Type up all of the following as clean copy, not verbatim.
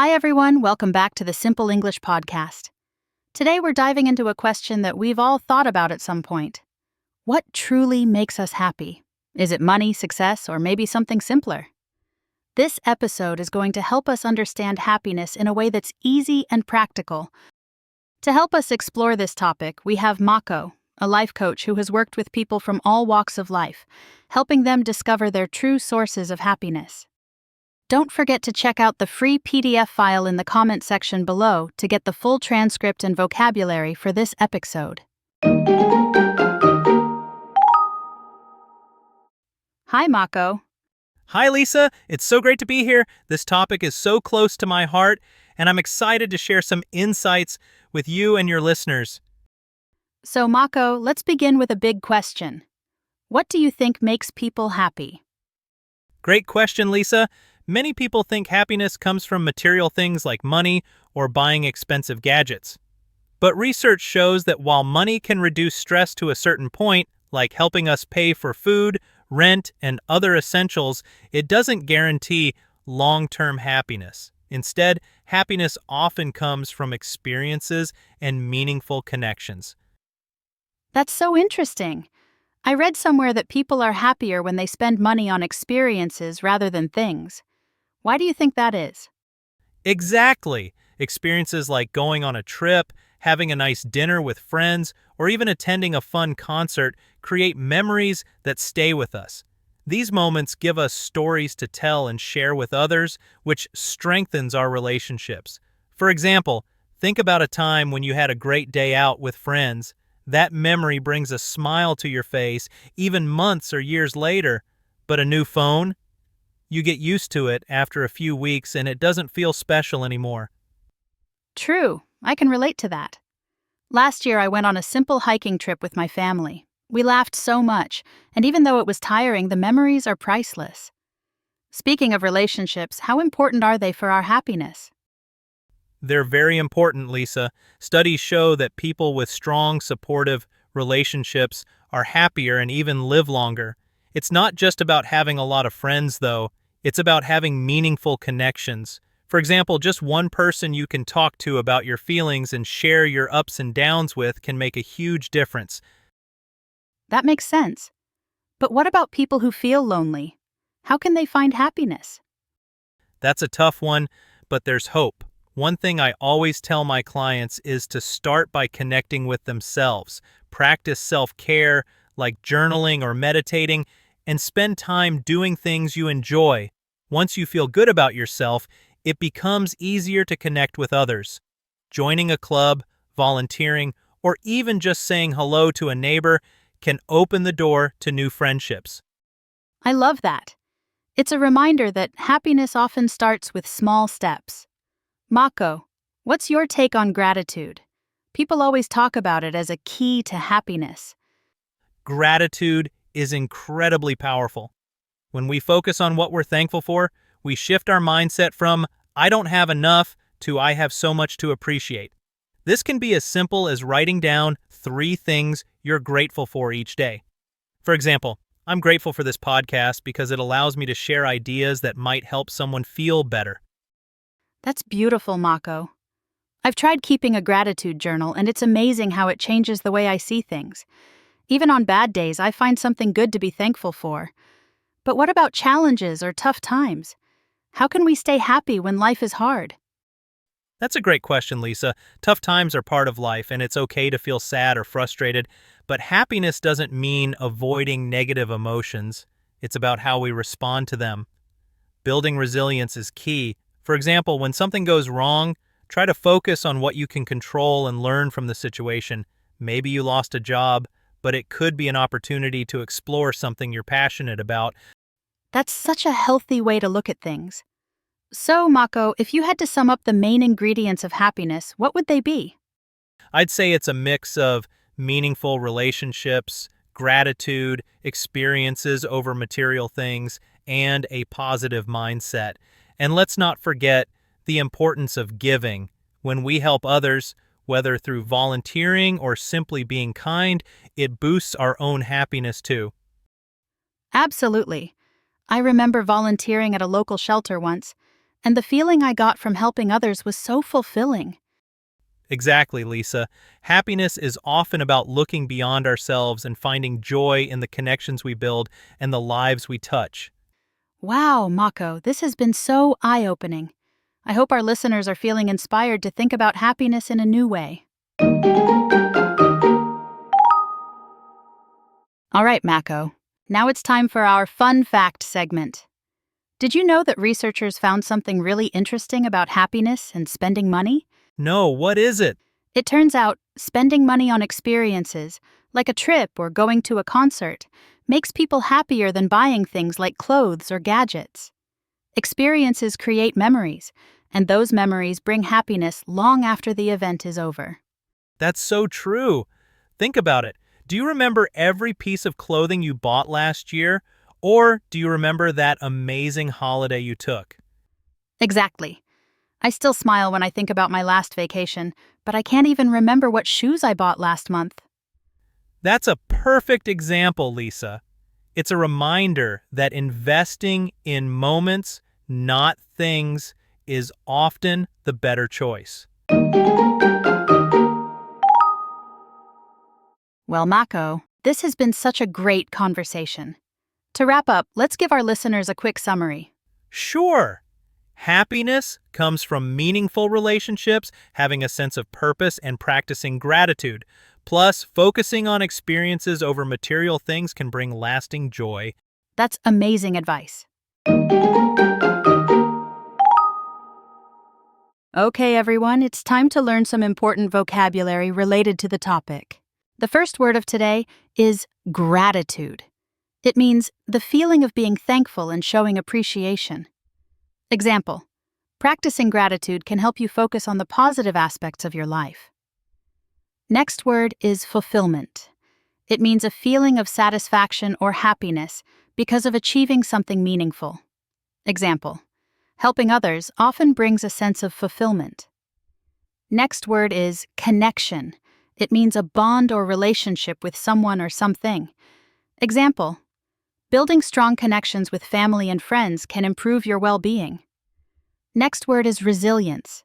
Hi, everyone. Welcome back to the Simple English Podcast. Today, we're diving into a question that we've all thought about at some point. What truly makes us happy? Is it money, success, or maybe something simpler? This episode is going to help us understand happiness in a way that's easy and practical. To help us explore this topic, we have Mako, a life coach who has worked with people from all walks of life, helping them discover their true sources of happiness. Don't forget to check out the free PDF file in the comment section below to get the full transcript and vocabulary for this episode. Hi, Mako. Hi, Lisa. It's so great to be here. This topic is so close to my heart, and I'm excited to share some insights with you and your listeners. So, Mako, let's begin with a big question. What do you think makes people happy? Great question, Lisa. Many people think happiness comes from material things like money or buying expensive gadgets. But research shows that while money can reduce stress to a certain point, like helping us pay for food, rent, and other essentials, it doesn't guarantee long-term happiness. Instead, happiness often comes from experiences and meaningful connections. That's so interesting. I read somewhere that people are happier when they spend money on experiences rather than things. Why do you think that is? Exactly. Experiences like going on a trip, having a nice dinner with friends, or even attending a fun concert create memories that stay with us. These moments give us stories to tell and share with others, which strengthens our relationships. For example, think about a time when you had a great day out with friends. That memory brings a smile to your face, even months or years later. But a new phone? You get used to it after a few weeks and it doesn't feel special anymore. True, I can relate to that. Last year, I went on a simple hiking trip with my family. We laughed so much, and even though it was tiring, the memories are priceless. Speaking of relationships, how important are they for our happiness? They're very important, Lisa. Studies show that people with strong, supportive relationships are happier and even live longer. It's not just about having a lot of friends, though. It's about having meaningful connections. For example, just one person you can talk to about your feelings and share your ups and downs with can make a huge difference. That makes sense. But what about people who feel lonely? How can they find happiness? That's a tough one, but there's hope. One thing I always tell my clients is to start by connecting with themselves. Practice self-care, like journaling or meditating, and spend time doing things you enjoy. Once you feel good about yourself, it becomes easier to connect with others. Joining a club, volunteering, or even just saying hello to a neighbor can open the door to new friendships. I love that. It's a reminder that happiness often starts with small steps. Mako, what's your take on gratitude? People always talk about it as a key to happiness. Gratitude is incredibly powerful. When we focus on what we're thankful for, we shift our mindset from "I don't have enough" to "I have so much to appreciate." This can be as simple as writing down 3 things you're grateful for each day. For example, I'm grateful for this podcast because it allows me to share ideas that might help someone feel better. That's beautiful, Mako. I've tried keeping a gratitude journal, and it's amazing how it changes the way I see things. Even on bad days, I find something good to be thankful for. But what about challenges or tough times? How can we stay happy when life is hard? That's a great question, Lisa. Tough times are part of life, and it's okay to feel sad or frustrated, but happiness doesn't mean avoiding negative emotions. It's about how we respond to them. Building resilience is key. For example, when something goes wrong, try to focus on what you can control and learn from the situation. Maybe you lost a job, but it could be an opportunity to explore something you're passionate about. That's such a healthy way to look at things. So, Mako, if you had to sum up the main ingredients of happiness, what would they be? I'd say it's a mix of meaningful relationships, gratitude, experiences over material things, and a positive mindset. And let's not forget the importance of giving. When we help others, whether through volunteering or simply being kind, it boosts our own happiness too. Absolutely. I remember volunteering at a local shelter once, and the feeling I got from helping others was so fulfilling. Exactly, Lisa. Happiness is often about looking beyond ourselves and finding joy in the connections we build and the lives we touch. Wow, Mako, this has been so eye-opening. I hope our listeners are feeling inspired to think about happiness in a new way. All right, Mako. Now it's time for our fun fact segment. Did you know that researchers found something really interesting about happiness and spending money? No, what is it? It turns out spending money on experiences, like a trip or going to a concert, makes people happier than buying things like clothes or gadgets. Experiences create memories, and those memories bring happiness long after the event is over. That's so true. Think about it. Do you remember every piece of clothing you bought last year? Or do you remember that amazing holiday you took? Exactly. I still smile when I think about my last vacation, but I can't even remember what shoes I bought last month. That's a perfect example, Lisa. It's a reminder that investing in moments, not things, is often the better choice. Well, Mako, this has been such a great conversation. To wrap up, let's give our listeners a quick summary. Sure. Happiness comes from meaningful relationships, having a sense of purpose, and practicing gratitude. Plus, focusing on experiences over material things can bring lasting joy. That's amazing advice. Okay, everyone, it's time to learn some important vocabulary related to the topic. The first word of today is gratitude. It means the feeling of being thankful and showing appreciation. Example: practicing gratitude can help you focus on the positive aspects of your life. Next word is fulfillment. It means a feeling of satisfaction or happiness because of achieving something meaningful. Example: helping others often brings a sense of fulfillment. Next word is connection. It means a bond or relationship with someone or something. Example: building strong connections with family and friends can improve your well-being. Next word is resilience.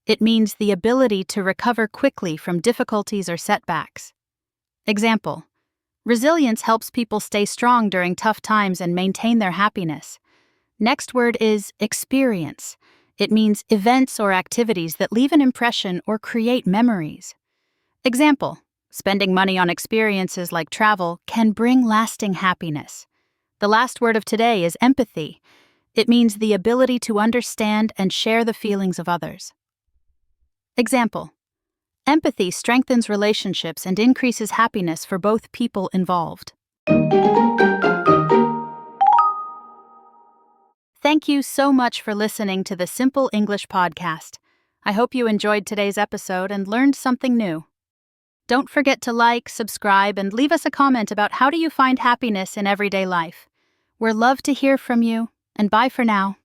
It means the ability to recover quickly from difficulties or setbacks. Example: resilience helps people stay strong during tough times and maintain their happiness. Next word is experience. It means events or activities that leave an impression or create memories. Example: spending money on experiences like travel can bring lasting happiness. The last word of today is empathy. It means the ability to understand and share the feelings of others. Example: empathy strengthens relationships and increases happiness for both people involved. Thank you so much for listening to the Simple English Podcast. I hope you enjoyed today's episode and learned something new. Don't forget to like, subscribe, and leave us a comment about how do you find happiness in everyday life. We'd love to hear from you, and bye for now.